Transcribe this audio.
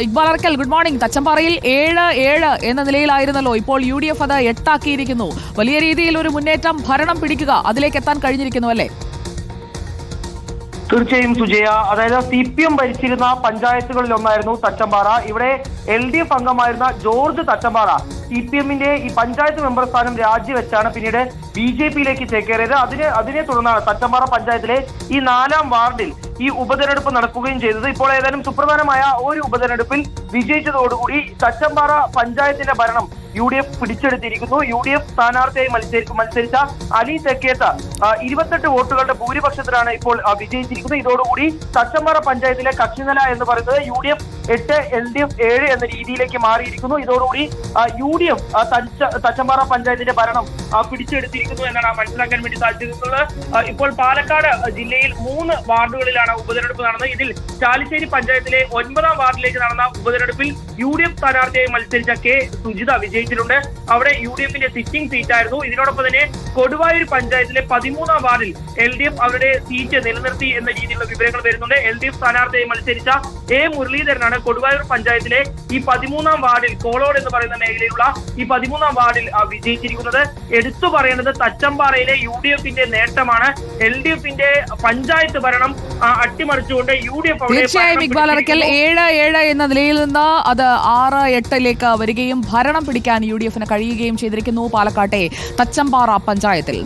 Iqbal Arakkal, good morning. തച്ചമ്പാറയിൽ 7-7 എന്ന നിലയിലായിരുന്നല്ലോ, ഇപ്പോൾ UDF അത് 8 ആക്കിയിരിക്കുന്നു. വലിയ രീതിയിൽ ഒരു മുന്നേറ്റം, ഭരണം പിടിക്കുക, അതിലേക്ക് എത്താൻ കഴിഞ്ഞിരിക്കുന്നു അല്ലേ? തീർച്ചയായും സുജയ, അതായത് CPM ഭരിച്ചിരുന്ന പഞ്ചായത്തുകളിൽ ഒന്നായിരുന്നു തച്ചമ്പാറ. ഇവിടെ LDF അംഗമായിരുന്ന ജോർജ് തച്ചമ്പാറ CPMന്റെ ഈ പഞ്ചായത്ത് മെമ്പർ സ്ഥാനം രാജിവെച്ചാണ് പിന്നീട് BJPയിലേക്ക് ചേക്കേറിയത്. അതിനെ തുടർന്നാണ് തച്ചമ്പാറ പഞ്ചായത്തിലെ ഈ 4ാം വാർഡിൽ ഈ ഉപതെരഞ്ഞെടുപ്പ് നടക്കുകയും ചെയ്തത്. ഇപ്പോൾ ഏതായാലും സുപ്രധാനമായ ഒരു ഉപതെരഞ്ഞെടുപ്പിൽ വിജയിച്ചതോടുകൂടി തച്ചമ്പാറ പഞ്ചായത്തിന്റെ ഭരണം UDF പിടിച്ചെടുത്തിരിക്കുന്നു. UDF സ്ഥാനാർത്ഥിയായി മത്സരിച്ച അലി തെക്കേത്ത 28 വോട്ടുകളുടെ ഭൂരിപക്ഷത്തിലാണ് ഇപ്പോൾ വിജയിച്ചിരിക്കുന്നത്. ഇതോടുകൂടി തച്ചമ്പാറ പഞ്ചായത്തിലെ കക്ഷിനില എന്ന് പറയുന്നത് UDF 8, LDF 7 എന്ന രീതിയിലേക്ക് മാറിയിരിക്കുന്നു. ഇതോടുകൂടി UDF തച്ചമ്പാറ പഞ്ചായത്തിന്റെ ഭരണം പിടിച്ചെടുത്തിരിക്കുന്നു എന്നാണ് മനസ്സിലാക്കാൻ വേണ്ടി സാധിച്ചിട്ടുള്ളത്. ഇപ്പോൾ പാലക്കാട് ജില്ലയിൽ 3 വാർഡുകളിലാണ് ഉപതെരഞ്ഞെടുപ്പ് നടന്നത്. ഇതിൽ ചാലിശ്ശേരി പഞ്ചായത്തിലെ 9ാം വാർഡിലേക്ക് നടന്ന ഉപതെരഞ്ഞെടുപ്പിൽ UDF സ്ഥാനാർത്ഥിയായി മത്സരിച്ച K സുജിത വിജയിച്ചിട്ടുണ്ട്. അവിടെ UDFന്റെ സിറ്റിംഗ് സീറ്റായിരുന്നു. ഇതിനോടൊപ്പം തന്നെ കൊടുവായൂർ പഞ്ചായത്തിലെ 13ാം വാർഡിൽ LDF അവരുടെ സീറ്റ് നിലനിർത്തി എന്ന രീതിയിലുള്ള വിവരങ്ങൾ വരുന്നുണ്ട്. LDF സ്ഥാനാർത്ഥിയായി മത്സരിച്ച A മുരളീധരനാണ് കൊടുവായൂർ പഞ്ചായത്തിലെ ഈ 13ാം വാർഡിൽ, കോളോട് എന്ന് പറയുന്ന മേഖലയിലുള്ള ഈ 13ാം വാർഡിൽ വിജയിച്ചിരിക്കുന്നത്. എടുത്തു പറയേണ്ടത് തച്ചമ്പാറയിലെ UDFന്റെ നേട്ടമാണ്. LDFന്റെ പഞ്ചായത്ത് ഭരണം അട്ടിമറിച്ചുകൊണ്ട് UDF തീർച്ചയായും ഇക്ബാൽ അറക്കൽ, 7-7 എന്ന നിലയിൽ നിന്ന് അത് 6-8 വരികയും ഭരണം പിടിക്കാൻ UDFന് കഴിയുകയും ചെയ്തിരിക്കുന്നു പാലക്കാട്ടെ തച്ചമ്പാറ പഞ്ചായത്തിൽ.